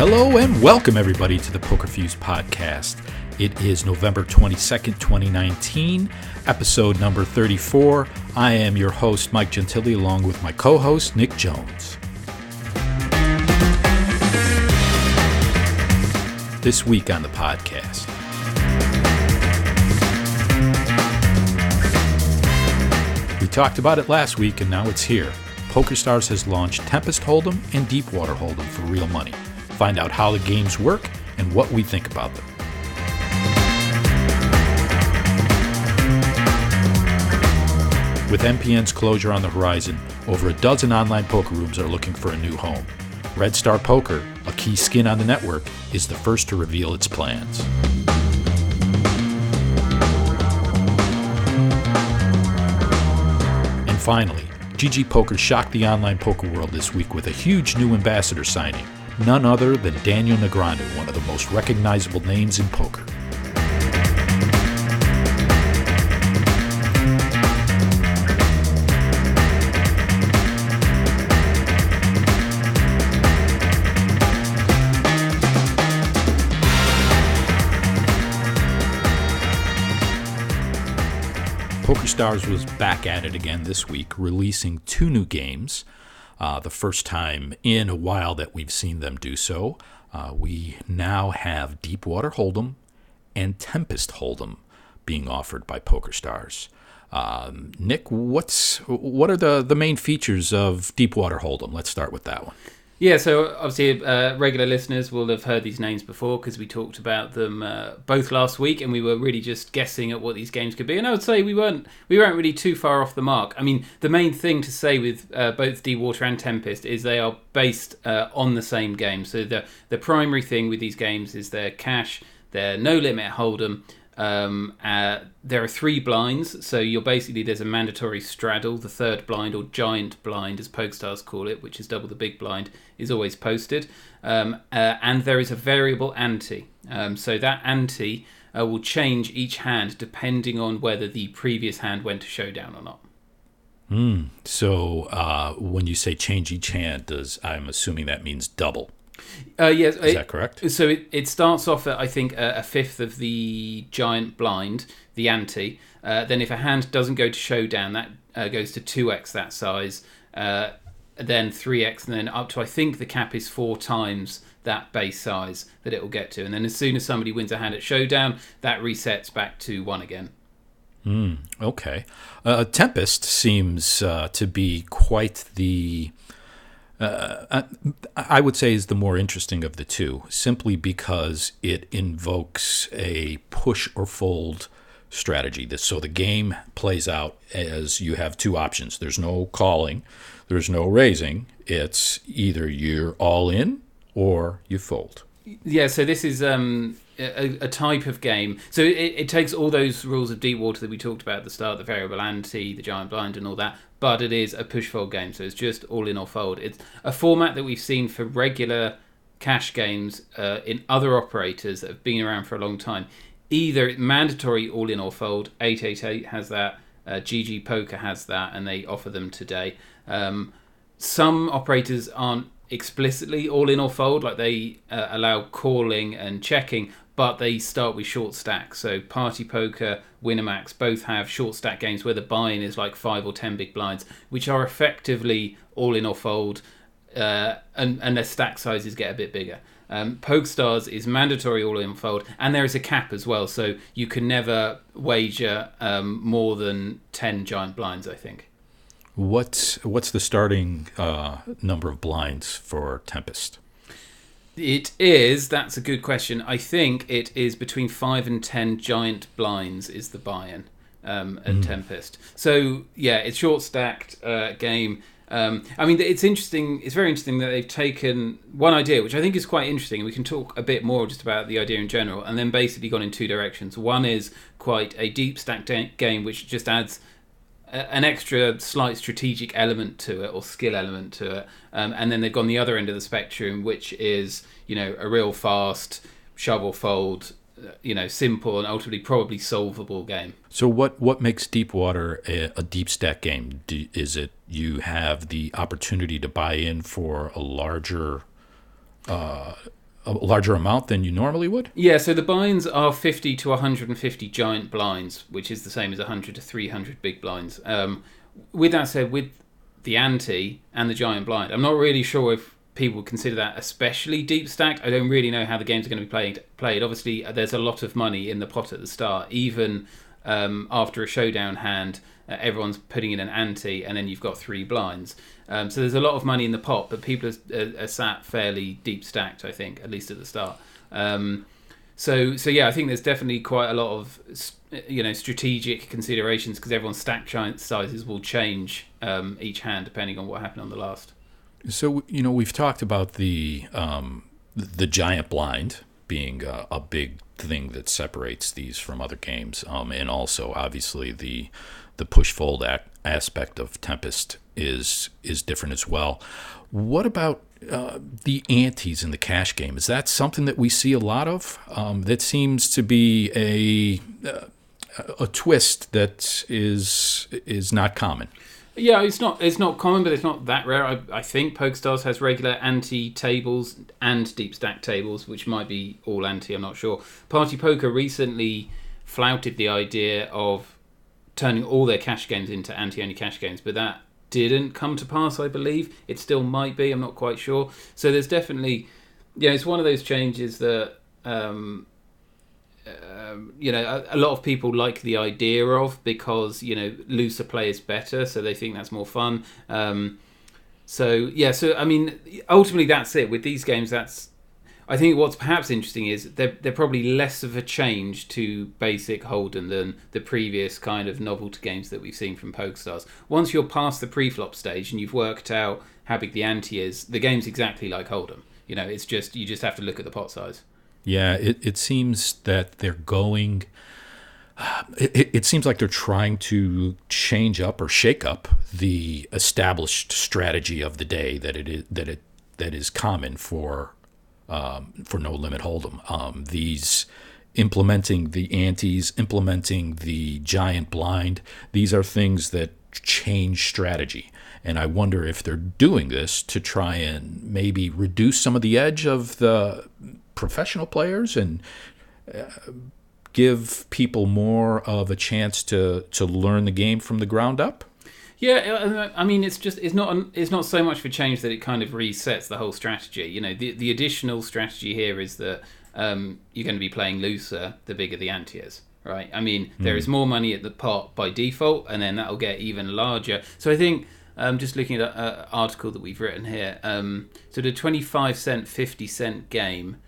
Hello and welcome everybody to the Poker Fuse podcast. It is November 22nd, 2019, episode number 34. I am your host, Mike Gentili, along with my co-host, Nick Jones. This week on the podcast, we talked about it last week and now it's here. PokerStars has launched Tempest Hold'em and Deepwater Hold'em for real money. Find out how the games work and what we think about them. With MPN's closure on the horizon, over a dozen online poker rooms are looking for a new home. Red Star Poker, a key skin on the network, is the first to reveal its plans. And finally, GGPoker shocked the online poker world this week with a huge new ambassador signing. None other than Daniel Negreanu, one of the most recognizable names in poker. PokerStars was back at it again this week, releasing two new games. The first time in a while that we've seen them do so. We now have Deepwater Hold'em and Tempest Hold'em being offered by PokerStars. Nick, what are the main features of Deepwater Hold'em? Let's start with that one. Yeah, so obviously regular listeners will have heard these names before because we talked about them both last week, and we were really just guessing at what these games could be. And I would say we weren't really too far off the mark. I mean, the main thing to say with both Deepwater and Tempest is they are based on the same game. So the primary thing with these games is they're cash, they're no limit hold'em. There are three blinds, so there's a mandatory straddle. The third blind, or giant blind as PokerStars call it, which is double the big blind, is always posted, and there is a variable ante, so that ante will change each hand depending on whether the previous hand went to showdown or not. So when you say change each hand, I'm assuming that means double. Yes, is that correct? So it starts off at, I think, a fifth of the giant blind, the ante. Then if a hand doesn't go to showdown, that goes to 2x that size, then 3x, and then up to, I think the cap is 4 times that base size that it will get to. And then as soon as somebody wins a hand at showdown, that resets back to 1 again. Okay. Tempest seems to be quite the... I would say is the more interesting of the two, simply because it invokes a push or fold strategy. So the game plays out as you have two options. There's no calling, there's no raising. It's either you're all in or you fold. Yeah, so this is a type of game. So it takes all those rules of Deepwater that we talked about at the start, the variable ante, the giant blind and all that, but it is a push-fold game, so it's just all in or fold. It's a format that we've seen for regular cash games in other operators that have been around for a long time. Either mandatory all in or fold, 888 has that, GGPoker has that, and they offer them today. Some operators aren't explicitly all in or fold, like they allow calling and checking, but they start with short stacks. So Party Poker, Winamax both have short stack games where the buy-in is like 5 or 10 big blinds, which are effectively all in or fold, and their stack sizes get a bit bigger. PokerStars is mandatory all in fold, and there is a cap as well, so you can never wager more than 10 giant blinds, I think. What's the starting number of blinds for Tempest? That's a good question. I think it is between 5 and 10 giant blinds is the buy-in at Tempest. So, yeah, it's short-stacked game. I mean, it's interesting. It's very interesting that they've taken one idea, which I think is quite interesting, and we can talk a bit more just about the idea in general, and then basically gone in two directions. One is quite a deep-stacked game, which just adds an extra slight strategic element to it, or skill element to it, and then they've gone the other end of the spectrum, which is, a real fast shovel fold, simple and ultimately probably solvable game. So what makes Deepwater a deep stack game? Is it you have the opportunity to buy in for a larger larger amount than you normally would? Yeah, so the blinds are 50 to 150 giant blinds, which is the same as 100 to 300 big blinds. With that said, with the ante and the giant blind, I'm not really sure if people consider that especially deep stacked. I don't really know how the games are going to be played. Obviously, there's a lot of money in the pot at the start. Even after a showdown hand, everyone's putting in an ante, and then you've got 3 blinds. So there's a lot of money in the pot, but people are sat fairly deep stacked, I think, at least at the start. So yeah, I think there's definitely quite a lot of strategic considerations, because everyone's stack sizes will change each hand depending on what happened on the last. So we've talked about the giant blind being a big thing that separates these from other games, and also obviously the push fold aspect of Tempest is different as well. What about the antes in the cash game? Is that something that we see a lot of? That seems to be a twist that is not common. Yeah, it's not common, but it's not that rare. I think PokerStars has regular ante tables and deep stack tables, which might be all ante, I'm not sure. Party Poker recently flouted the idea of turning all their cash games into ante-only cash games, but that didn't come to pass, I believe. It still might be, I'm not quite sure. So there's definitely, it's one of those changes that a lot of people like the idea of, because looser play is better, so they think that's more fun. So I mean, ultimately that's it with these games. I think what's perhaps interesting is they're probably less of a change to basic Hold'em than the previous kind of novelty games that we've seen from PokerStars. Once you're past the pre-flop stage and you've worked out how big the ante is, the game's exactly like Hold'em. It's just, you just have to look at the pot size. Yeah, it seems that they're going. It seems like they're trying to change up or shake up the established strategy of the day that is common for No Limit Hold'em. These implementing the antes, implementing the giant blind. These are things that change strategy. And I wonder if they're doing this to try and maybe reduce some of the edge of the professional players and give people more of a chance to learn the game from the ground up. Yeah, I mean, it's not so much for change that it kind of resets the whole strategy. The additional strategy here is that you're going to be playing looser the bigger the ante is, right? I mean, there is more money at the pot by default, and then that'll get even larger. So I think, just looking at an article that we've written here, so the 25-cent, 50-cent game,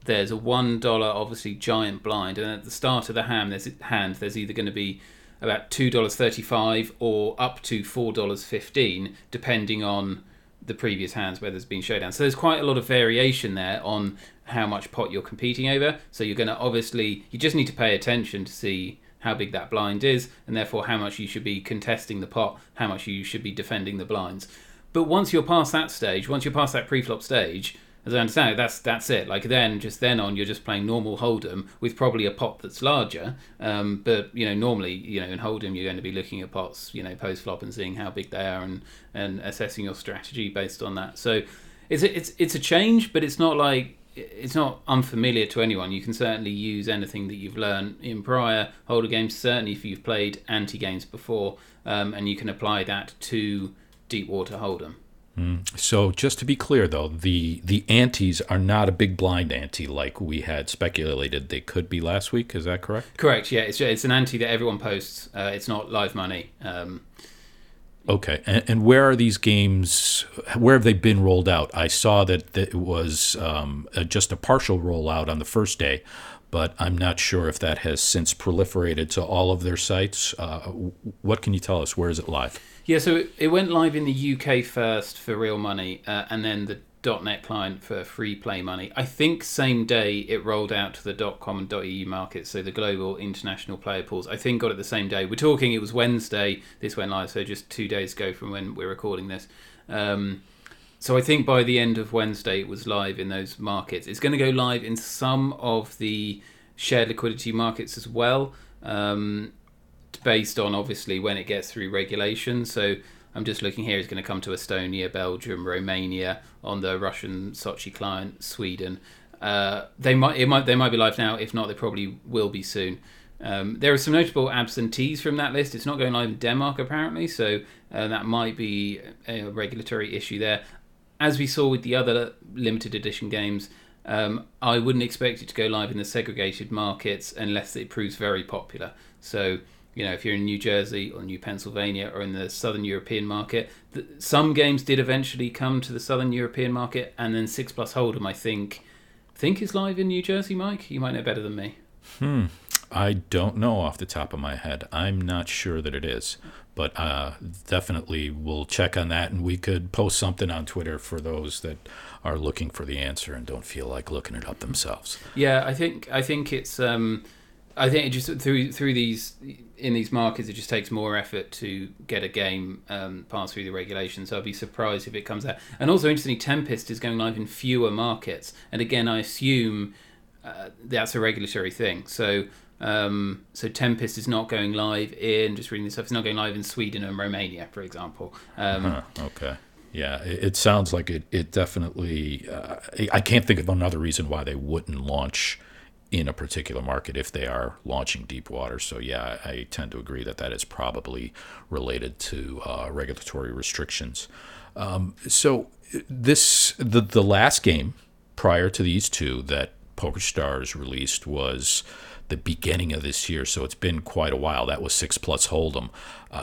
there's a $1 obviously giant blind, and at the start of the hand there's either going to be about $2.35 or up to $4.15, depending on the previous hands where there's been showdown. So there's quite a lot of variation there on how much pot you're competing over. So you're going to you just need to pay attention to see how big that blind is, and therefore how much you should be contesting the pot, how much you should be defending the blinds. But once you're past that stage, once you're past that pre-flop stage, as I understand it, that's it. Like then on, you're just playing normal Hold'em with probably a pot that's larger. But normally, in Hold'em, you're going to be looking at pots, post flop, and seeing how big they are, and assessing your strategy based on that. So it's a change, but it's not unfamiliar to anyone. You can certainly use anything that you've learned in prior Hold'em games, certainly if you've played ante games before, and you can apply that to Deepwater Hold'em. So just to be clear, though, the antes are not a big blind ante like we had speculated they could be last week. Is that correct? Correct, yeah. It's an ante that everyone posts. It's not live money. Okay. And where are these games, where have they been rolled out? I saw that it was just a partial rollout on the first day, but I'm not sure if that has since proliferated to all of their sites. What can you tell us? Where is it live? Yeah, so it went live in the UK first for real money, and then the .NET client for free play money. I think same day it rolled out to the .com and .eu markets, so the global international player pools. I think got it the same day. We're talking it was Wednesday this went live, so just 2 days ago from when we're recording this. So I think by the end of Wednesday it was live in those markets. It's going to go live in some of the shared liquidity markets as well, based on obviously when it gets through regulation. So I'm just looking here, it's going to come to Estonia, Belgium, Romania, on the Russian Sochi client, Sweden. they might be live now. If not, they probably will be soon. There are some notable absentees from that list. It's not going live in Denmark apparently, so that might be a regulatory issue there. As we saw with the other limited edition games, I wouldn't expect it to go live in the segregated markets unless it proves very popular. So, if you're in New Jersey or New Pennsylvania or in the Southern European market, some games did eventually come to the Southern European market, and then 6 Plus Hold'em, I think is live in New Jersey. Mike, you might know better than me. I don't know off the top of my head. I'm not sure that it is, but definitely we'll check on that, and we could post something on Twitter for those that are looking for the answer and don't feel like looking it up themselves. Yeah, I think it's I think it just through these in these markets, it just takes more effort to get a game passed through the regulations. So I'd be surprised if it comes out. And also, interestingly, Tempest is going live in fewer markets, and again, I assume that's a regulatory thing. So Tempest is not going live in, just reading this up, it's not going live in Sweden and Romania, for example. Okay. Yeah, it sounds like it definitely... I can't think of another reason why they wouldn't launch in a particular market if they are launching deep water. So yeah, I tend to agree that is probably related to regulatory restrictions. So the last game prior to these two that PokerStars released was the beginning of this year, so it's been quite a while. That was 6 Plus Hold'em.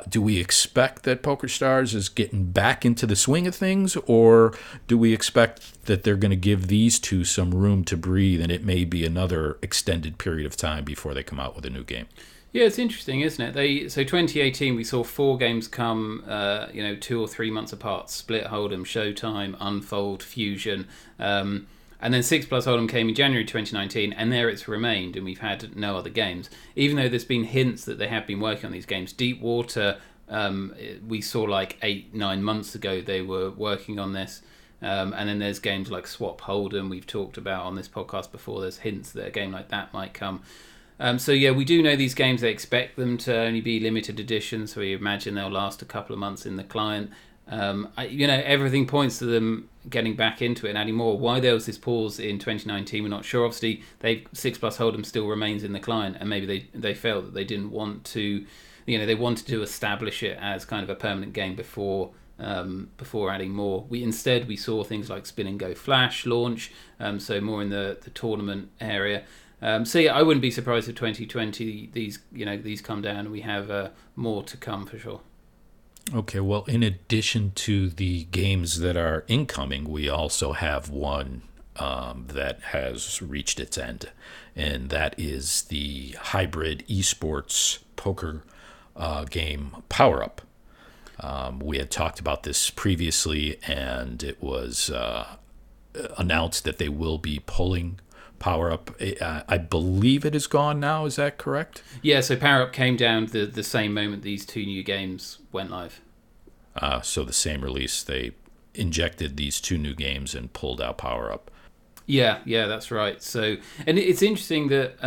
Do we expect that PokerStars is getting back into the swing of things, or do we expect that they're going to give these two some room to breathe, and it may be another extended period of time before they come out with a new game? Yeah, it's interesting, isn't it? So 2018, we saw 4 games come, 2 or 3 months apart: Split Hold'em, Showtime, Unfold, Fusion. And then 6 Plus Hold'em came in January 2019, and there it's remained, and we've had no other games. Even though there's been hints that they have been working on these games. Deep Water, we saw like 8-9 months ago they were working on this. And then there's games like Swap Hold'em we've talked about on this podcast before. There's hints that a game like that might come. So yeah, we do know these games, they expect them to only be limited editions, so we imagine they'll last a couple of months in the client. Everything points to them getting back into it and adding more. Why there was this pause in 2019, we're not sure. Obviously, 6 Plus Hold'em still remains in the client, and maybe they felt that they didn't want to, they wanted to establish it as kind of a permanent game before adding more. We saw things like Spin and Go Flash launch, so more in the tournament area. So yeah, I wouldn't be surprised if 2020 these come down and we have more to come for sure. Okay, well, in addition to the games that are incoming, we also have one that has reached its end, and that is the hybrid esports poker game Power Up. We had talked about this previously, and it was announced that they will be pulling Power Up. I believe it is gone now. Is that correct? Yeah, so Power Up came down the same moment these 2 new games went live. So the same release, they injected these 2 new games and pulled out Power Up. Yeah, that's right. So, and it's interesting that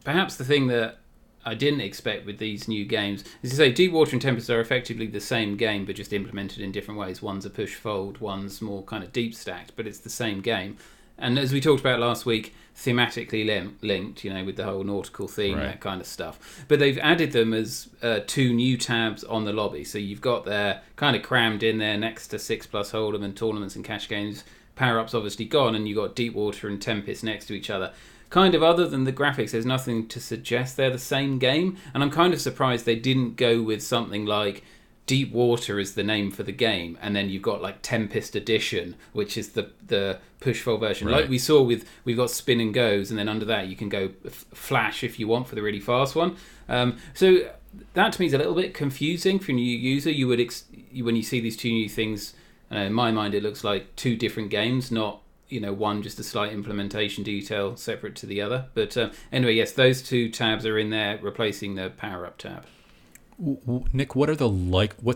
perhaps the thing that I didn't expect with these new games is to say Deep Water and Tempest are effectively the same game, but just implemented in different ways. One's a push fold, one's more kind of deep stacked, but it's the same game. And as we talked about last week, thematically linked, with the whole nautical theme, right, that kind of stuff. But they've added them as 2 new tabs on the lobby. So you've got there kind of crammed in there next to 6 Plus Hold'em and tournaments and cash games. Power Up's obviously gone, and you've got Deep Water and Tempest next to each other. Kind of other than the graphics, there's nothing to suggest they're the same game. And I'm kind of surprised they didn't go with something like Deep Water is the name for the game, and then you've got like Tempest Edition, which is the push fold version. Right. Like we saw we've got Spin and Goes, and then under that you can go Flash if you want for the really fast one. So that to me is a little bit confusing for a new user. You would when you see these 2 new things, in my mind it looks like 2 different games, not one just a slight implementation detail separate to the other. But anyway, yes, those 2 tabs are in there, replacing the Power Up tab. Nick, what's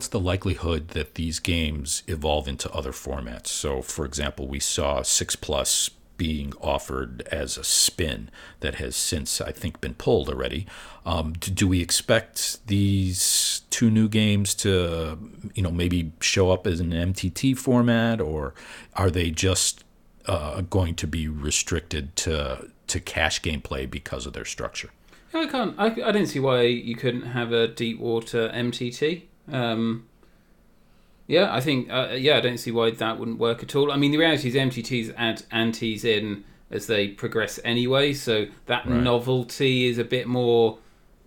the likelihood that these games evolve into other formats? So, for example, we saw 6 Plus being offered as a spin that has since, I think, been pulled already. Do we expect these 2 new games to, maybe show up as an MTT format, or are they just going to be restricted to cash gameplay because of their structure. I can't. I don't see why you couldn't have a deep water MTT. Yeah, I think. I don't see why that wouldn't work at all. I mean, the reality is MTTs add antes in as they progress anyway, so that novelty is a bit more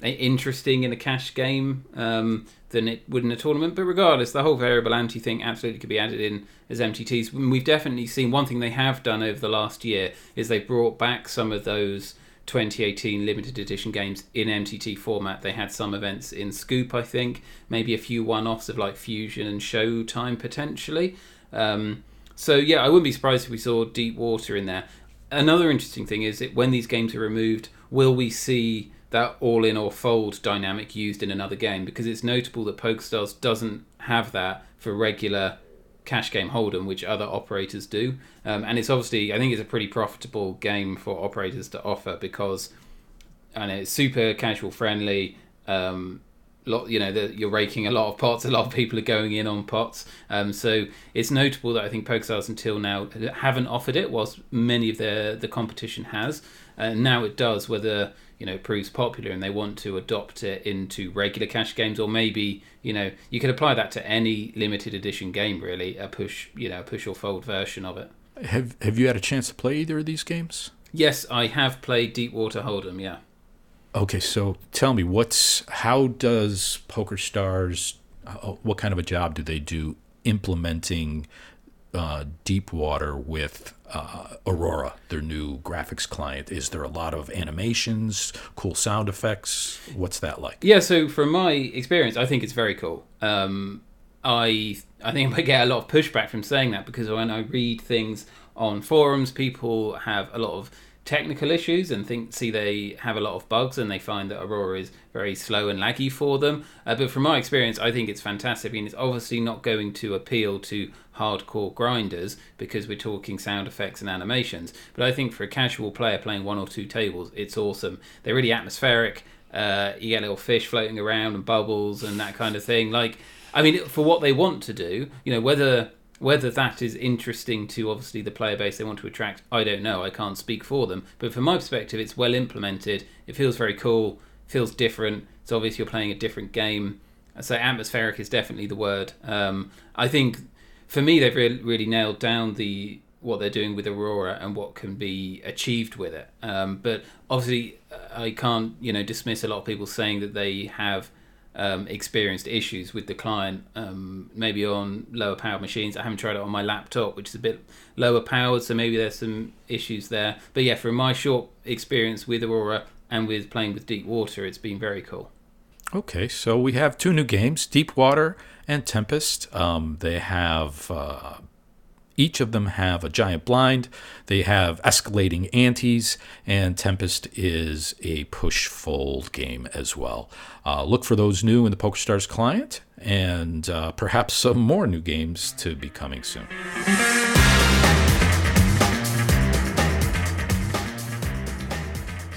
interesting in a cash game than it would in a tournament. But regardless, the whole variable ante thing absolutely could be added in as MTTs. We've definitely seen one thing they have done over the last year is they brought back some of those 2018 limited edition games in MTT format. They had some events in Scoop, I think, maybe a few one-offs of like Fusion and Showtime potentially. So yeah, I wouldn't be surprised if we saw Deep Water in there. Another interesting thing is that when these games are removed, will we see that all-in or fold dynamic used in another game? Because it's notable that PokerStars doesn't have that for regular cash game hold'em, which other operators do. And it's obviously, I think it's a pretty profitable game for operators to offer because it's super casual friendly. You're raking a lot of pots. A lot of people are going in on pots. So it's notable that I think PokerStars until now haven't offered it, whilst many of the competition has. Now it does, whether it proves popular and they want to adopt it into regular cash games, or maybe you could apply that to any limited edition game, really, a push or fold version of it. Have you had a chance to play either of these games? Yes, I have played Deepwater Hold'em. Yeah. Okay, so tell me, how does PokerStars, what kind of a job do they do implementing Deepwater with Aurora, their new graphics client? Is there a lot of animations, cool sound effects? What's that like? Yeah, so from my experience, I think it's very cool. I think I might get a lot of pushback from saying that, because when I read things on forums, people have a lot of technical issues and see they have a lot of bugs, and they find that Aurora is very slow and laggy for them. But from my experience, I think it's fantastic. I mean, it's obviously not going to appeal to hardcore grinders because we're talking sound effects and animations. But I think for a casual player playing one or two tables, it's awesome. They're really atmospheric. You get little fish floating around and bubbles and that kind of thing. For what they want to do, whether that is interesting to obviously the player base they want to attract, I don't know. I can't speak for them. But from my perspective, it's well implemented. It feels very cool. Feels different. It's obvious you're playing a different game. So atmospheric is definitely the word. I think for me, they've really nailed down what they're doing with Aurora and what can be achieved with it. But obviously, I can't dismiss a lot of people saying that they have experienced issues with the client, maybe on lower powered machines. I haven't tried it on my laptop, which is a bit lower powered, so maybe there's some issues there. But yeah, from my short experience with Aurora and with playing with Deep Water, it's been very cool. Okay, so we have two new games, Deep Water and Tempest. They have each of them have a giant blind. They have escalating antes, and Tempest is a push-fold game as well. Look for those new in the PokerStars client, and perhaps some more new games to be coming soon.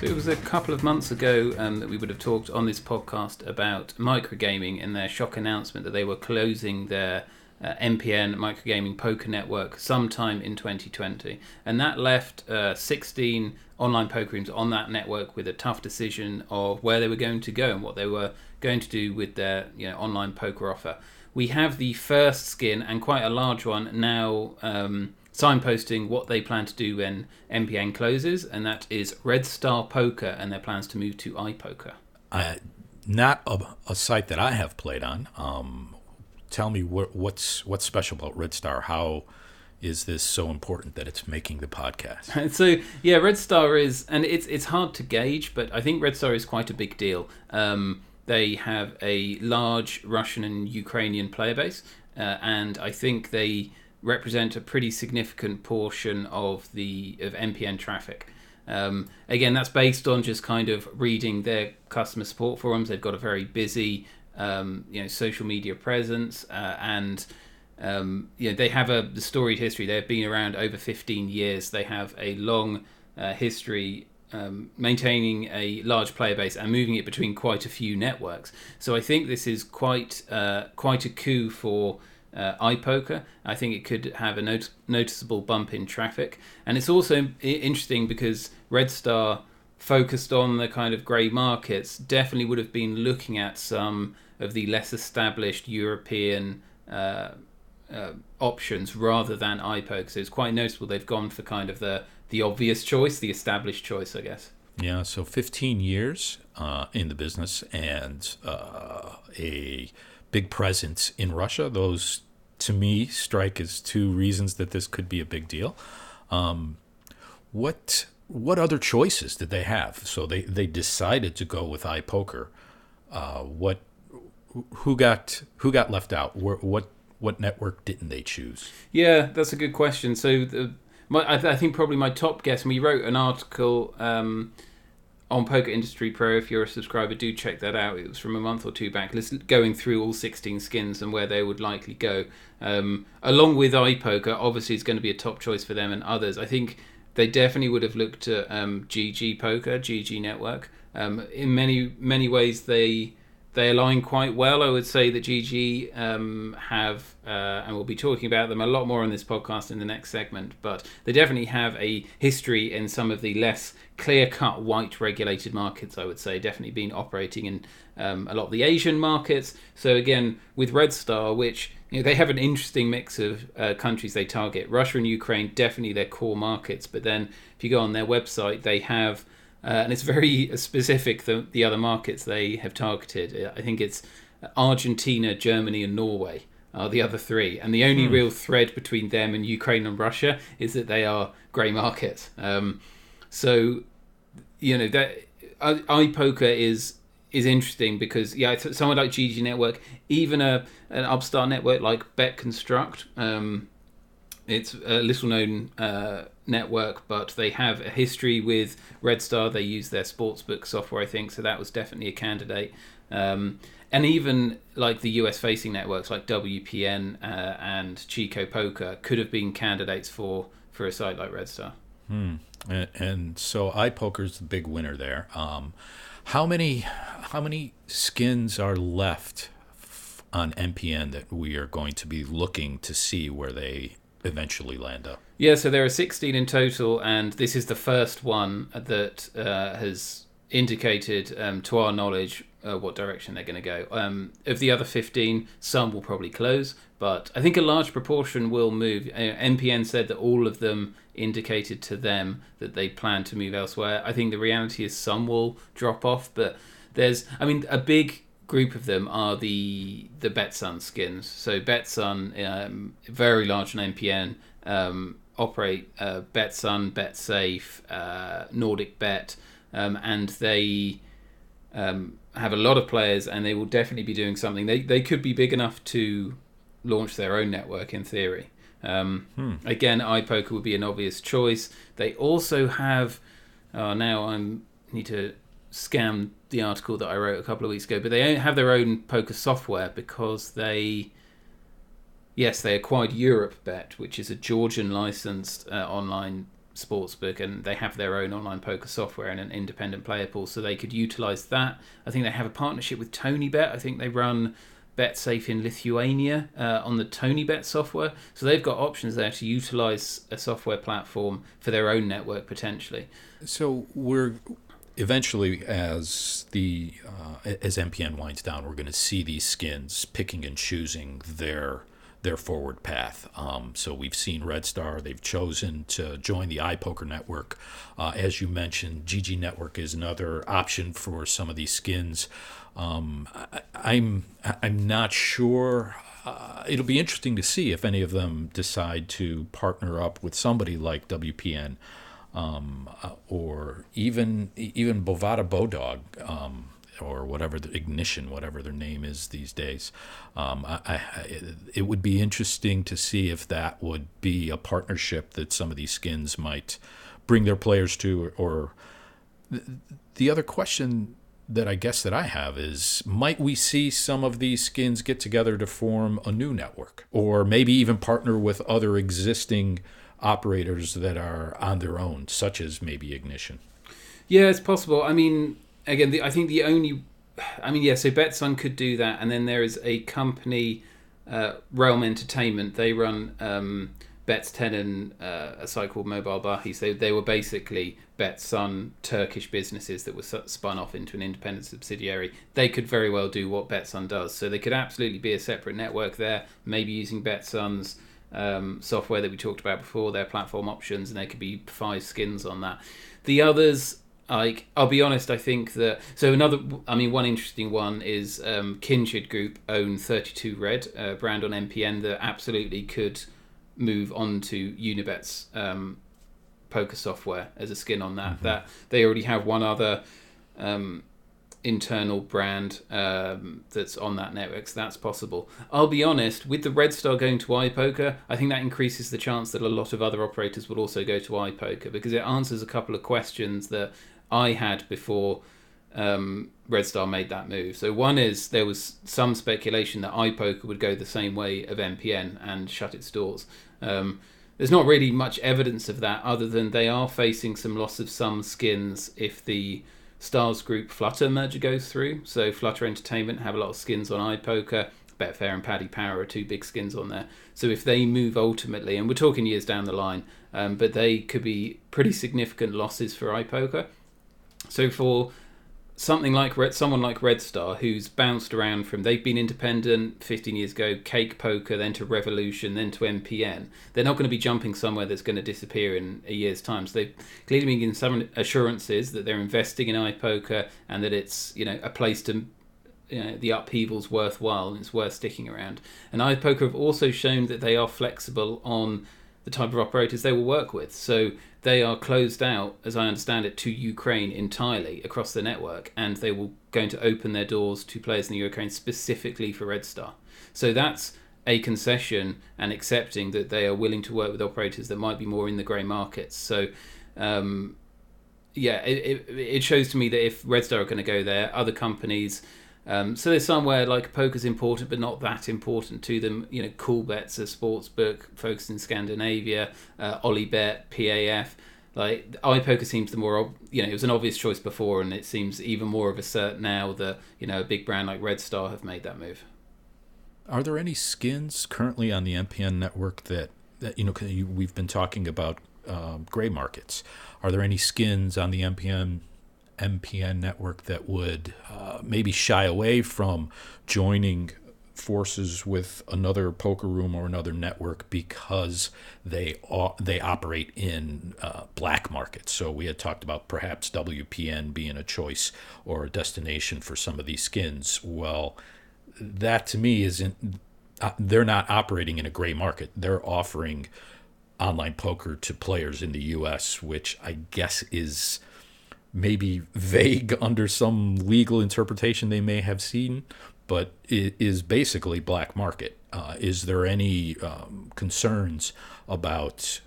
So it was a couple of months ago that we would have talked on this podcast about Microgaming and their shock announcement that they were closing their MPN, Microgaming Poker Network, sometime in 2020. And that left 16 online poker rooms on that network with a tough decision of where they were going to go and what they were going to do with their online poker offer. We have the first skin, and quite a large one, now signposting what they plan to do when MPN closes, and that is Red Star Poker and their plans to move to iPoker. Not a site that I have played on. Tell me what's special about Red Star. How is this so important that it's making the podcast? So yeah, Red Star is, and it's hard to gauge, but I think Red Star is quite a big deal. They have a large Russian and Ukrainian player base, and I think they represent a pretty significant portion of MPN traffic. Again, that's based on just kind of reading their customer support forums. They've got a very busy social media presence, and they have the storied history. They've been around over 15 years. They have a long history maintaining a large player base and moving it between quite a few networks. So I think this is quite a coup for iPoker. I think it could have a noticeable bump in traffic. And it's also interesting because Red Star, focused on the kind of grey markets, definitely would have been looking at some of the less established European options rather than iPoker. So it's quite noticeable they've gone for kind of the obvious choice, the established choice, I guess. Yeah, so 15 years in the business and a big presence in Russia. Those, to me, strike as two reasons that this could be a big deal. What other choices did they have? So they decided to go with iPoker. Who got left out? What network didn't they choose? Yeah, that's a good question. So I think probably my top guess, and we wrote an article on Poker Industry Pro. If you're a subscriber, do check that out. It was from a month or two back, going through all 16 skins and where they would likely go. Along with iPoker, obviously it's going to be a top choice for them and others. I think they definitely would have looked at GGPoker, GG Network. In many ways, they align quite well. I would say that GG have, and we'll be talking about them a lot more on this podcast in the next segment, but they definitely have a history in some of the less clear-cut white regulated markets, I would say, definitely been operating in a lot of the Asian markets. So again, with Red Star, which they have an interesting mix of countries they target. Russia and Ukraine, definitely their core markets, but then if you go on their website, they have and it's very specific, the other markets they have targeted. I think it's Argentina, Germany, and Norway are the other three. And the only real thread between them and Ukraine and Russia is that they are grey markets. So, that iPoker is interesting because, someone like GG Network, even an upstart network like BetConstruct, it's a little-known network, but they have a history with Red Star. They use their sportsbook software, I think, so that was definitely a candidate. And even like the US-facing networks like WPN and Chico Poker could have been candidates for a site like Red Star. And so iPoker's the big winner there. How many skins are left on MPN that we are going to be looking to see where they eventually land up? Yeah, so there are 16 in total, and this is the first one that has indicated, to our knowledge, what direction they're going to go. Of the other 15, some will probably close, but I think a large proportion will move. NPN said that all of them indicated to them that they plan to move elsewhere. I think the reality is some will drop off, but a big group of them are the BetSun skins. So BetSun, very large on NPN, operate BetSun, BetSafe, Nordic Bet, and they have a lot of players, and they will definitely be doing something. They could be big enough to launch their own network in theory. Again, iPoker would be an obvious choice. They also have, now I need to scan the article that I wrote a couple of weeks ago, but they have their own poker software because they acquired EuropeBet, which is a Georgian licensed online sportsbook, and they have their own online poker software and an independent player pool, so they could utilize that. I think they have a partnership with TonyBet. I think they run BetSafe in Lithuania on the TonyBet software, so they've got options there to utilize a software platform for their own network potentially. So we're eventually, as MPN winds down, we're going to see these skins picking and choosing their forward path. So we've seen Red Star. They've chosen to join the iPoker network. As you mentioned, GG Network is another option for some of these skins. I'm not sure. It'll be interesting to see if any of them decide to partner up with somebody like WPN. Or even Bovada Bodog, or whatever the Ignition, whatever their name is these days. It would be interesting to see if that would be a partnership that some of these skins might bring their players to. Or the other question that I guess that I have is, might we see some of these skins get together to form a new network, or maybe even partner with other existing operators that are on their own, such as maybe Ignition? Yeah, it's possible. I mean, again, I think so BetSun could do that, and then there is a company Realm Entertainment, they run Bet's 10 and a site called Mobile Bahis. They were basically Betsun Turkish businesses that were spun off into an independent subsidiary. They could very well do what Betsun does. So they could absolutely be a separate network there, maybe using Betsun's software that we talked about before, their platform options, and there could be 5 skins on that. The others, like, I'll be honest, I think that... So one interesting one is Kinshid Group own 32 Red, brand on MPN that absolutely could move on to Unibet's poker software as a skin on that. Mm-hmm. That they already have one other internal brand that's on that network, so that's possible. I'll be honest, with the Red Star going to iPoker, I think that increases the chance that a lot of other operators will also go to iPoker, because it answers a couple of questions that I had before Red Star made that move. So one is, there was some speculation that iPoker would go the same way of MPN and shut its doors. There's not really much evidence of that, other than they are facing some loss of some skins if the Stars Group Flutter merger goes through. So Flutter Entertainment have a lot of skins on iPoker. Betfair and Paddy Power are 2 big skins on there. So if they move ultimately, and we're talking years down the line, but they could be pretty significant losses for iPoker. So for someone like Red Star, who's bounced around from, they've been independent 15 years ago, Cake Poker, then to Revolution, then to MPN. They're not going to be jumping somewhere that's going to disappear in a year's time. So they've clearly been given some assurances that they're investing in iPoker and that it's, a place to, the upheaval's worthwhile and it's worth sticking around. And iPoker have also shown that they are flexible on the type of operators they will work with. So they are closed out, as I understand it, to Ukraine entirely across the network, and they will going to open their doors to players in the Ukraine specifically for Red Star. So that's a concession and accepting that they are willing to work with operators that might be more in the grey markets. So it shows to me that if Red Star are going to go there, other companies... so there's somewhere like poker's important, but not that important to them. Cool Bet's a sports book focused in Scandinavia. Olibet, PAF. Like iPoker seems the more, it was an obvious choice before, and it seems even more of a cert now that a big brand like Red Star have made that move. Are there any skins currently on the MPN network that we've been talking about gray markets? Are there any skins on the MPN network that would maybe shy away from joining forces with another poker room or another network because they operate in black markets? So we had talked about perhaps WPN being a choice or a destination for some of these skins. Well, that to me isn't. They're not operating in a gray market. They're offering online poker to players in the U.S., which I guess is maybe vague under some legal interpretation they may have seen, but it is basically black market. Is there any concerns about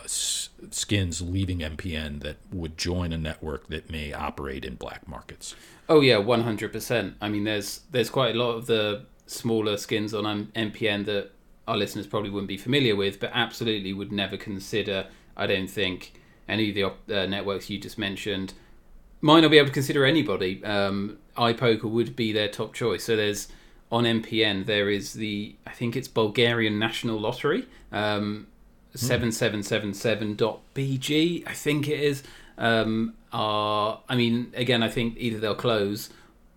skins leaving MPN that would join a network that may operate in black markets? Oh yeah, 100%. I mean, there's quite a lot of the smaller skins on MPN that our listeners probably wouldn't be familiar with, but absolutely would never consider, I don't think, any of the networks you just mentioned. Might not be able to consider anybody. iPoker would be their top choice. So there's, on MPN, there is I think it's Bulgarian National Lottery, 7777.bg, I think it is. Again, I think either they'll close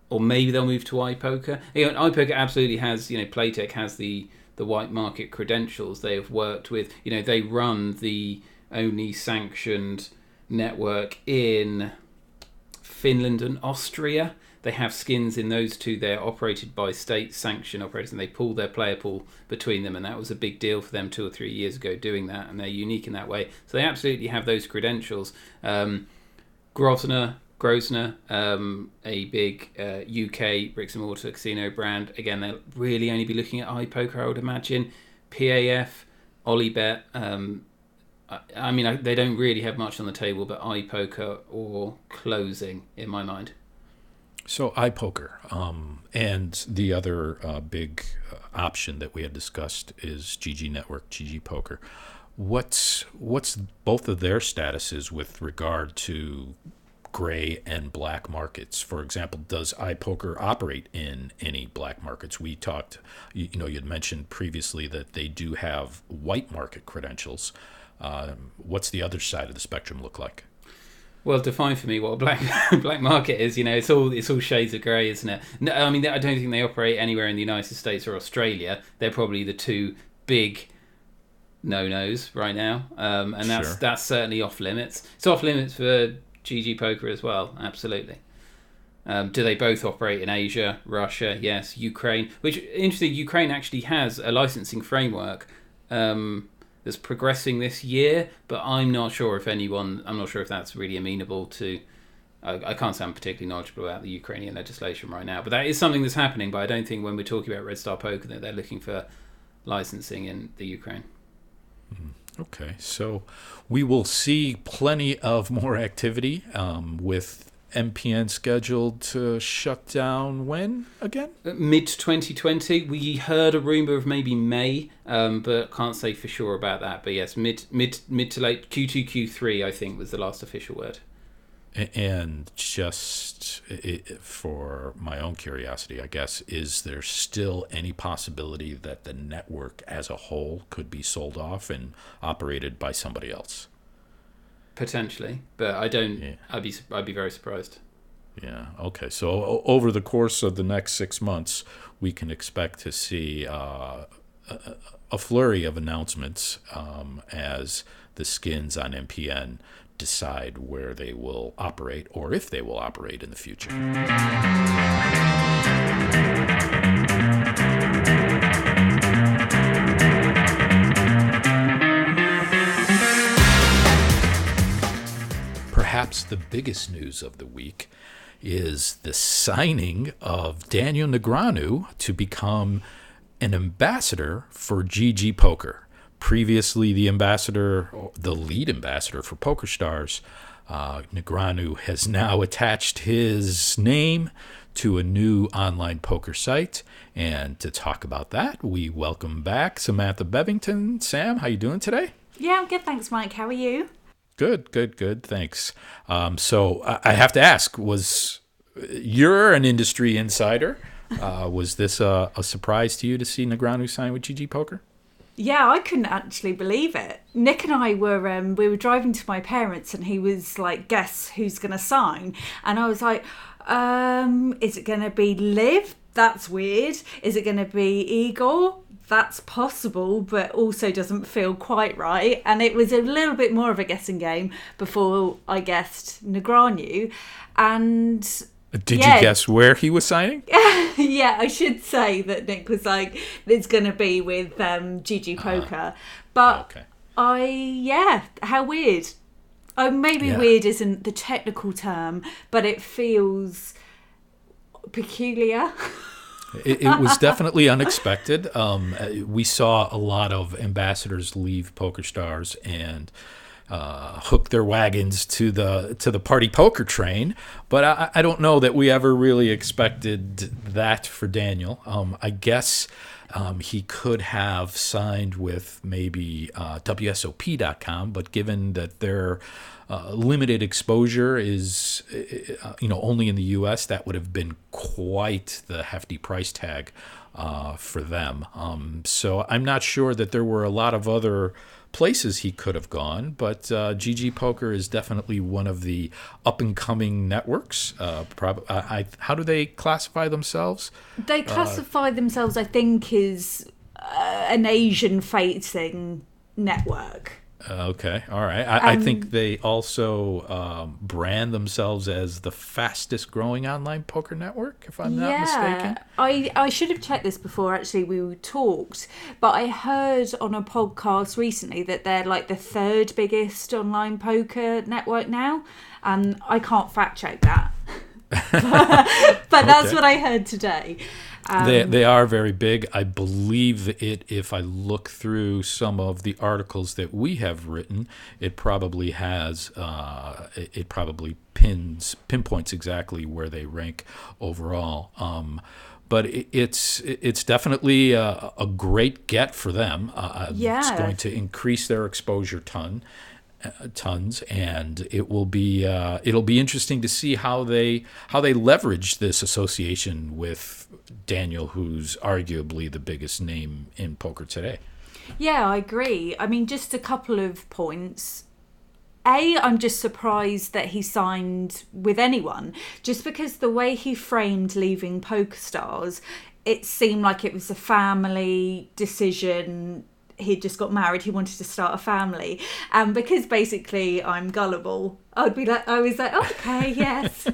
or maybe they'll move to iPoker. iPoker absolutely has, Playtech has the white market credentials. They have worked with, they run the only sanctioned network in Finland and Austria. They have skins in those two. They're operated by state sanctioned operators, and they pull their player pool between them, and that was a big deal for them 2 or 3 years ago doing that, and they're unique in that way. So they absolutely have those credentials. Grosvenor, a big UK bricks and mortar casino brand. Again, they'll really only be looking at iPoker, I would imagine. PAF, Olibet. They don't really have much on the table, but iPoker or closing in my mind. So iPoker, and the other big option that we had discussed is GG Network, GGPoker. What's both of their statuses with regard to gray and black markets. For example, does iPoker operate in any black markets? We talked, you'd mentioned previously that they do have white market credentials. What's the other side of the spectrum look like? Well, define for me what a black market is. It's all shades of grey, isn't it? No, I mean, I don't think they operate anywhere in the United States or Australia. They're probably the two big no-nos right now, and that's certainly off limits. It's off limits for GGPoker as well, absolutely. Do they both operate in Asia, Russia? Yes. Ukraine, which interesting. Ukraine actually has a licensing framework that's progressing this year, but I'm not sure if that's really amenable to. I can't say I'm particularly knowledgeable about the Ukrainian legislation right now, but that is something that's happening. But I don't think when we're talking about Red Star Poker that they're looking for licensing in the Ukraine. Okay, so we will see plenty of more activity with MPN scheduled to shut down when again? Mid-2020. We heard a rumour of maybe May, but can't say for sure about that. But yes, mid to late Q2, Q3, I think, was the last official word. And just for my own curiosity, I guess, is there still any possibility that the network as a whole could be sold off and operated by somebody else? Potentially, but I don't. Yeah. I'd be very surprised. Yeah. Okay. So over the course of the next 6 months, we can expect to see a flurry of announcements as the skins on MPN decide where they will operate or if they will operate in the future. Perhaps the biggest news of the week is the signing of Daniel Negreanu to become an ambassador for GGPoker. Previously, the lead ambassador for PokerStars, Negreanu has now attached his name to a new online poker site. And to talk about that, we welcome back Samantha Bevington. Sam, how you doing today? Yeah, I'm good, thanks, Mike. How are you? Good, thanks. So I have to ask, you're an industry insider. Was this a surprise to you to see Negreanu sign with GGPoker? Yeah, I couldn't actually believe it. Nick and I were we were driving to my parents, and he was like, "Guess who's going to sign?" And I was like, "Is it going to be Liv? That's weird. Is it going to be Igor? That's possible, but also doesn't feel quite right." And it was a little bit more of a guessing game before I guessed Negreanu. And did you guess where he was signing? Yeah, I should say that Nick was like, it's going to be with GGPoker. But okay. How weird. Maybe weird isn't the technical term, but it feels peculiar. It was definitely unexpected. We saw a lot of ambassadors leave PokerStars and hook their wagons to the party poker train, but I don't know that we ever really expected that for Daniel. I guess he could have signed with maybe WSOP.com, but given that their limited exposure is only in the U.S., that would have been quite the hefty price tag for them. So I'm not sure that there were a lot of other places he could have gone, but GGPoker is definitely one of the up-and-coming networks. How do they classify themselves? They classify themselves, I think, as an Asian-facing network. Okay, all right. I think they also brand themselves as the fastest growing online poker network, if I'm not mistaken. I should have checked this before actually we talked, but I heard on a podcast recently that they're like the third biggest online poker network now, and I can't fact check that. but that's what I heard today. They are very big. I believe if I look through some of the articles that we have written, it probably has, pinpoints exactly where they rank overall. But it's definitely a great get for them. It's going to increase their exposure ton. tons, and it'll be interesting to see how they leverage this association with Daniel, who's arguably the biggest name in poker today. Yeah, I agree. I mean, just a couple of points. I'm just surprised that he signed with anyone, just because the way he framed leaving PokerStars, it seemed like it was a family decision. He'd just got married, he wanted to start a family. And because basically I'm gullible, I was like, okay, yes,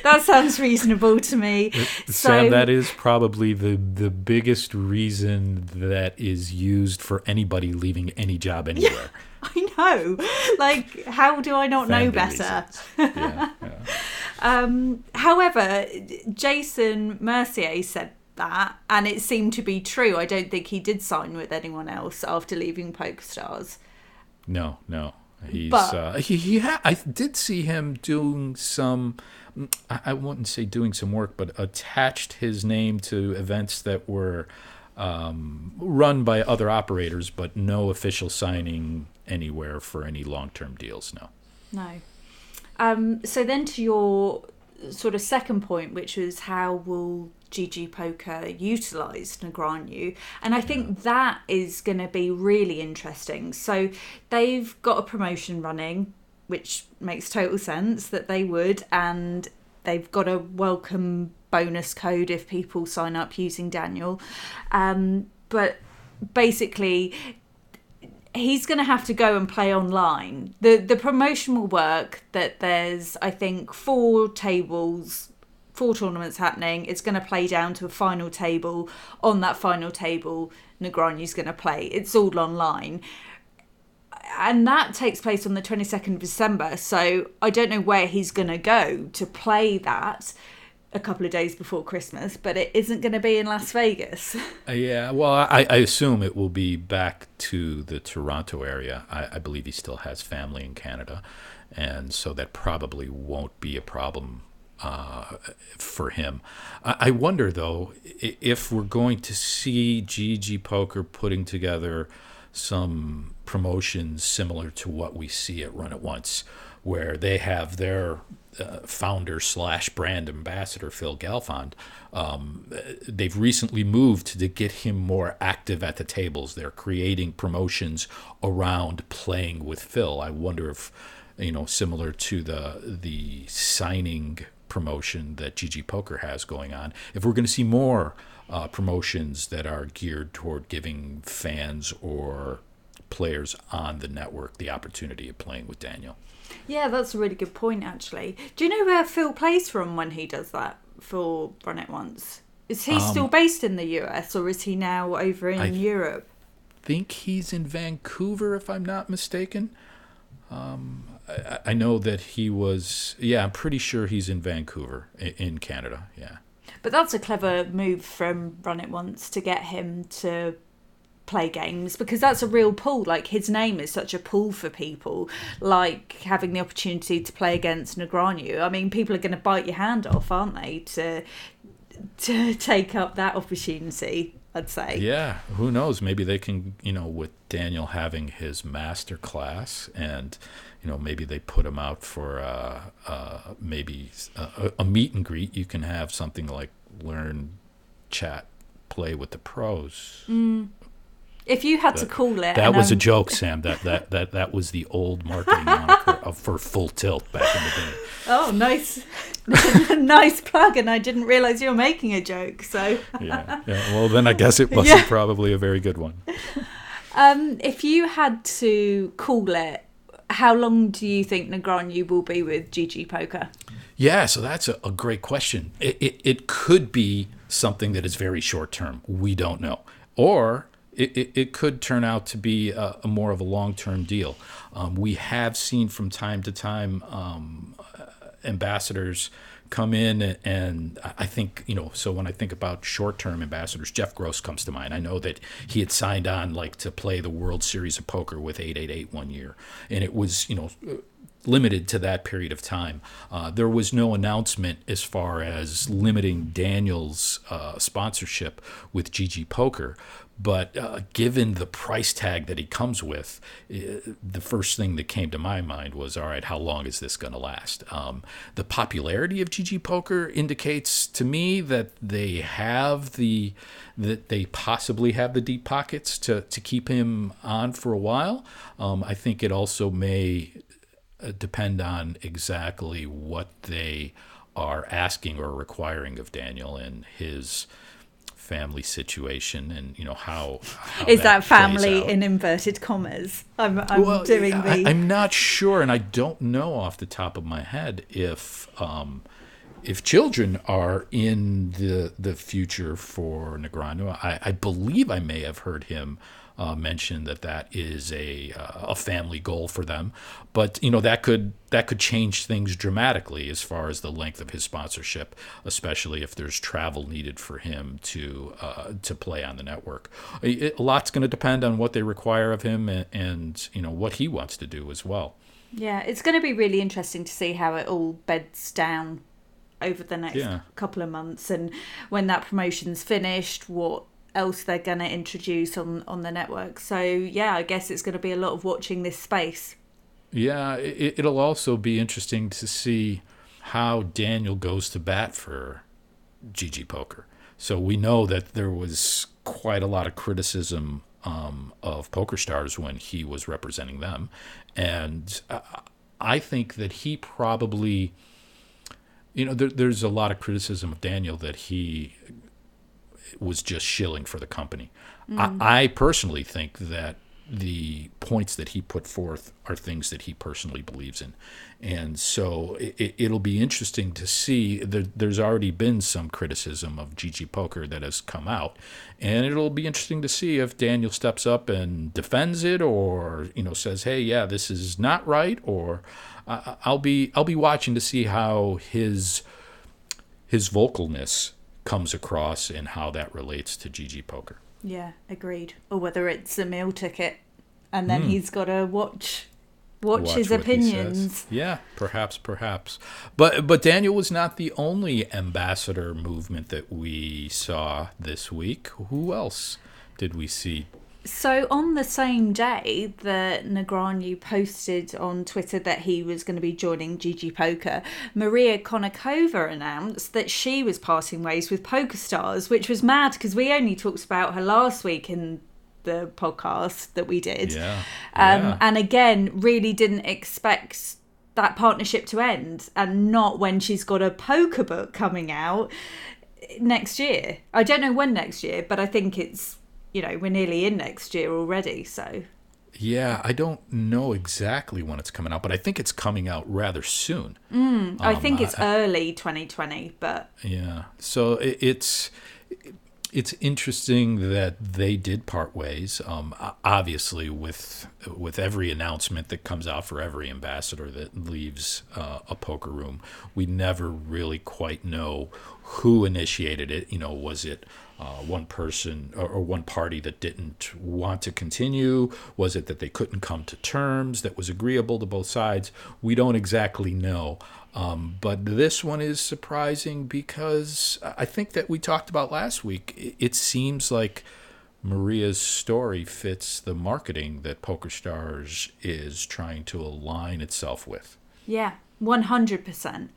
that sounds reasonable to me. Sam, that is probably the biggest reason that is used for anybody leaving any job anywhere. Yeah, I know. Like, how do I not know better? However, Jason Mercier said that, and it seemed to be true. I don't think he did sign with anyone else after leaving PokerStars. No. I did see him doing some, I wouldn't say doing some work, but attached his name to events that were run by other operators, but no official signing anywhere for any long-term deals, No. So then to your sort of second point, which was how will GGPoker utilise Negreanu, and I think that is going to be really interesting. So they've got a promotion running, which makes total sense that they would, and they've got a welcome bonus code if people sign up using Daniel. But basically, he's going to have to go and play online. The promotion will work that there's, I think, 4 tournaments happening. It's going to play down to a final table. On that final table, Negreanu's going to play. It's all online. And that takes place on the 22nd of December. So I don't know where he's going to go to play that a couple of days before Christmas, but it isn't going to be in Las Vegas. Yeah, well, I assume it will be back to the Toronto area. I believe he still has family in Canada, and so that probably won't be a problem for him. I wonder, though, if we're going to see GGPoker putting together some promotions similar to what we see at Run It Once, where they have their founder / brand ambassador, Phil Galfond. They've recently moved to get him more active at the tables. They're creating promotions around playing with Phil. I wonder if, similar to the signing promotion that GGPoker has going on, if we're going to see more promotions that are geared toward giving fans or players on the network the opportunity of playing with Daniel. Yeah, that's a really good point, actually. Do you know where Phil plays from when he does that for Run It Once? Is he still based in the US, or is he now over in Europe? I think he's in Vancouver, if I'm not mistaken. I know that he was... Yeah, I'm pretty sure he's in Vancouver, in Canada, yeah. But that's a clever move from Run It Once to get him to play games, because that's a real pull. Like, his name is such a pull for people, like having the opportunity to play against Negreanu. I mean, people are going to bite your hand off, aren't they, to take up that opportunity, I'd say. Yeah, who knows? Maybe they can, with Daniel having his master class, and maybe they put him out for maybe a meet and greet. You can have something like learn, chat, play with the pros. If you had to call it... That was a joke, Sam. That was the old marketing moniker for Full Tilt back in the day. Oh, nice. Nice plug, and I didn't realise you were making a joke, so... Yeah. Well, then I guess it wasn't probably a very good one. If you had to call it, how long do you think Negreanu will be with GGPoker? Yeah, so that's a great question. It could be something that is very short term. We don't know. Or... It could turn out to be a more of a long-term deal. We have seen from time to time ambassadors come in, and I think, so when I think about short-term ambassadors, Jeff Gross comes to mind. I know that he had signed on to play the World Series of Poker with 888 one year, and it was, limited to that period of time. There was no announcement as far as limiting Daniel's sponsorship with GGPoker, but given the price tag that he comes with, the first thing that came to my mind was, all right, how long is this going to last? The popularity of GGPoker indicates to me that they possibly have the deep pockets to keep him on for a while. I think it also may depend on exactly what they are asking or requiring of Daniel and his family situation, and how is that family plays out. in inverted commas? I'm not sure, and I don't know off the top of my head if children are in the future for Negreanu. I believe I may have heard him mention that is a family goal for them, but that could change things dramatically as far as the length of his sponsorship, especially if there's travel needed for him to play on the network. A lot's going to depend on what they require of him and what he wants to do as well. Yeah, it's going to be really interesting to see how it all beds down over the next couple of months, and when that promotion's finished, what else they're going to introduce on the network. So I guess it's going to be a lot of watching this space. Yeah, it'll also be interesting to see how Daniel goes to bat for GGPoker. So we know that there was quite a lot of criticism of PokerStars when he was representing them, and I think that he probably, there's a lot of criticism of Daniel that he was just shilling for the company. I personally think that the points that he put forth are things that he personally believes in. And so it'll be interesting to see. There's already been some criticism of GGPoker that has come out, and it'll be interesting to see if Daniel steps up and defends it, or says, hey, yeah, this is not right, or I'll be watching to see how his vocalness comes across and how that relates to GGPoker. Yeah, agreed. Or whether it's a meal ticket and then he's got to watch his opinions. Yeah, perhaps. But Daniel was not the only ambassador movement that we saw this week. Who else did we see? So on the same day that Negreanu posted on Twitter that he was going to be joining GGPoker, Maria Konnikova announced that she was parting ways with PokerStars, which was mad because we only talked about her last week in the podcast that we did. And again, really didn't expect that partnership to end, and not when she's got a poker book coming out next year. I don't know when next year, but I think it's, we're nearly in next year already, so. Yeah, I don't know exactly when it's coming out, but I think it's coming out rather soon. I think it's early 2020, but. Yeah, so it's interesting that they did part ways. Obviously, with every announcement that comes out for every ambassador that leaves a poker room, we never really quite know who initiated it. Was it one person or one party that didn't want to continue? Was it that they couldn't come to terms that was agreeable to both sides? We don't exactly know. But this one is surprising because I think that we talked about last week. It seems like Maria's story fits the marketing that PokerStars is trying to align itself with. Yeah, 100%.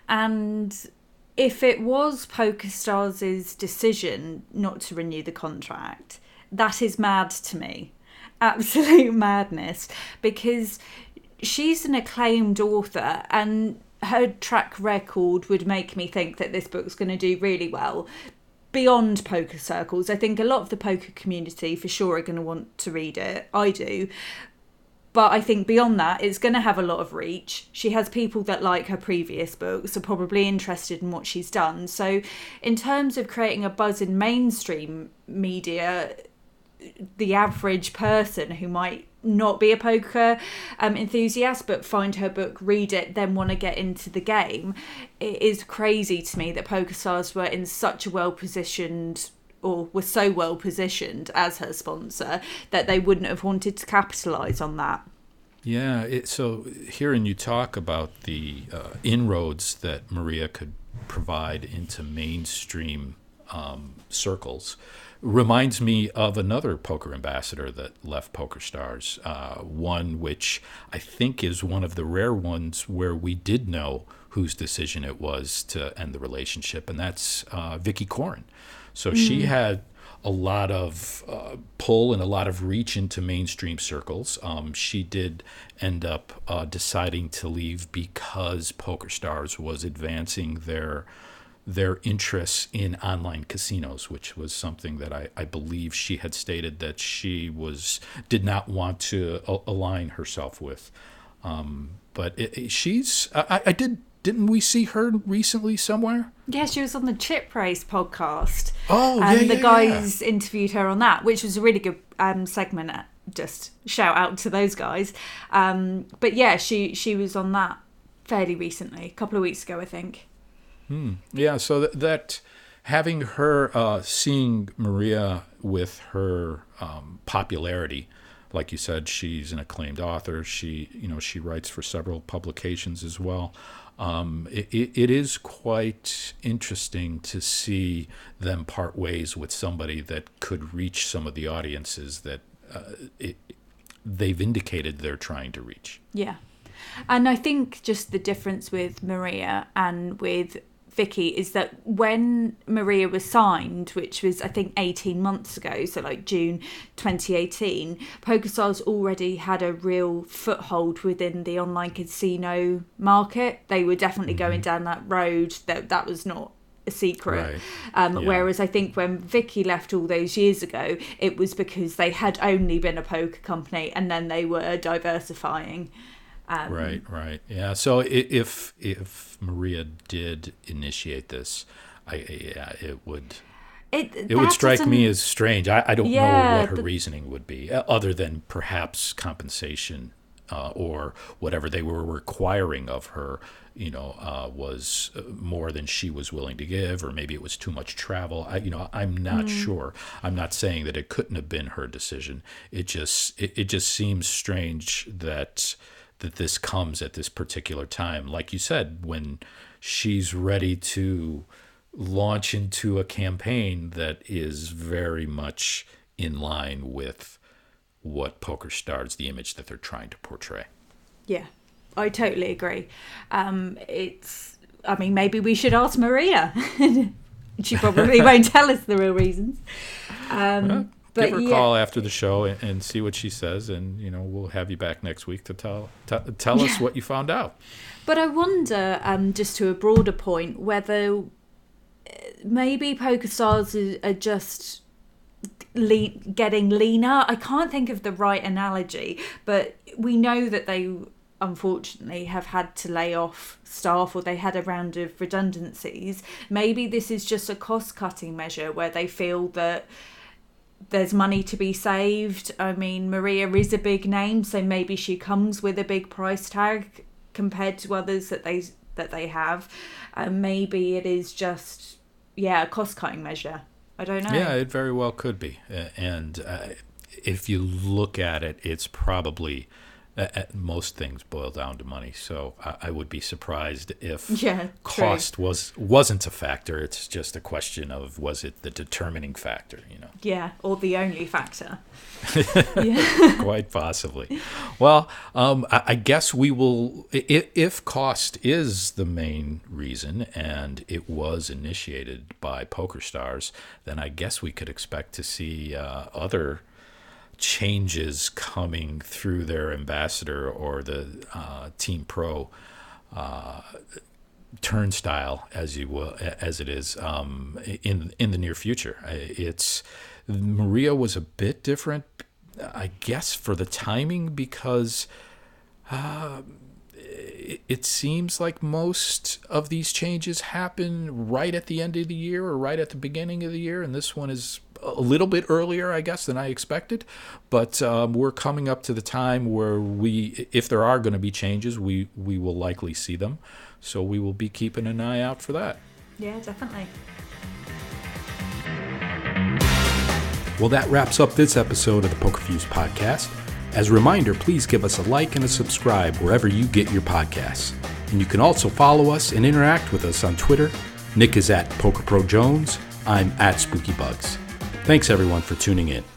And if it was PokerStars' decision not to renew the contract, that is mad to me. Absolute madness. Because she's an acclaimed author, and her track record would make me think that this book's going to do really well. Beyond poker circles, I think a lot of the poker community for sure are going to want to read it. I do. But I think beyond that, it's going to have a lot of reach. She has people that like her previous books, are probably interested in what she's done. So in terms of creating a buzz in mainstream media, the average person who might not be a poker enthusiast but find her book, read it, then want to get into the game, it is crazy to me that PokerStars were in such a well-positioned, or were so well positioned as her sponsor, that they wouldn't have wanted to capitalise on that. Yeah, so hearing you talk about the inroads that Maria could provide into mainstream circles reminds me of another poker ambassador that left PokerStars, one which I think is one of the rare ones where we did know whose decision it was to end the relationship, and that's Vicky Corin. So she had a lot of pull and a lot of reach into mainstream circles. She did end up deciding to leave because PokerStars was advancing their interests in online casinos, which was something that I believe she had stated that she did not want to align herself with. But didn't we see her recently somewhere? Yeah, she was on the Chip Race podcast. Oh, and the guys interviewed her on that, which was a really good segment. Just shout out to those guys. But yeah, she was on that fairly recently, a couple of weeks ago, I think. Yeah, so that having her, seeing Maria with her popularity, like you said, she's an acclaimed author. She writes for several publications as well. It is quite interesting to see them part ways with somebody that could reach some of the audiences that they've indicated they're trying to reach. Yeah. And I think just the difference with Maria and with Vicky is that when Maria was signed, which was I think 18 months ago, so like June 2018, PokerStars already had a real foothold within the online casino market. They were definitely going down that road. That was not a secret. Right. Whereas I think when Vicky left all those years ago, it was because they had only been a poker company and then they were diversifying. Right. Yeah. So if Maria did initiate this, it would strike me as strange. I don't know what her reasoning would be, other than perhaps compensation or whatever they were requiring of her. Was more than she was willing to give, or maybe it was too much travel. I'm not sure. I'm not saying that it couldn't have been her decision. It just seems strange that this comes at this particular time, like you said, when she's ready to launch into a campaign that is very much in line with what PokerStars, the image that they're trying to portray. Yeah, I totally agree. Maybe we should ask Maria. She probably won't tell us the real reasons. Give her a call after the show and see what she says, and we'll have you back next week to tell us what you found out. But I wonder, just to a broader point, whether maybe PokerStars are just getting leaner. I can't think of the right analogy, but we know that they unfortunately have had to lay off staff, or they had a round of redundancies. Maybe this is just a cost-cutting measure where they feel that there's money to be saved. I mean, Maria is a big name, so maybe she comes with a big price tag compared to others that they have. Maybe it is just a cost-cutting measure. I don't know. Yeah, it very well could be. And if you look at it, it's probably most things boil down to money. So I would be surprised if cost wasn't a factor. It's just a question of, was it the determining factor? Yeah, or the only factor. Quite possibly. Well, I guess we will, if cost is the main reason and it was initiated by PokerStars, then I guess we could expect to see other changes coming through their ambassador or the Team Pro turnstile, as it is in the near future. Maria was a bit different, I guess, for the timing, because it seems like most of these changes happen right at the end of the year or right at the beginning of the year, and this one is a little bit earlier, I guess, than I expected. But we're coming up to the time where if there are going to be changes, we will likely see them. So we will be keeping an eye out for that. Yeah, definitely. Well, that wraps up this episode of the Poker Fuse podcast. As a reminder, please give us a like and a subscribe wherever you get your podcasts. And you can also follow us and interact with us on Twitter. Nick is at PokerProJones. I'm at SpookyBugs. Thanks everyone for tuning in.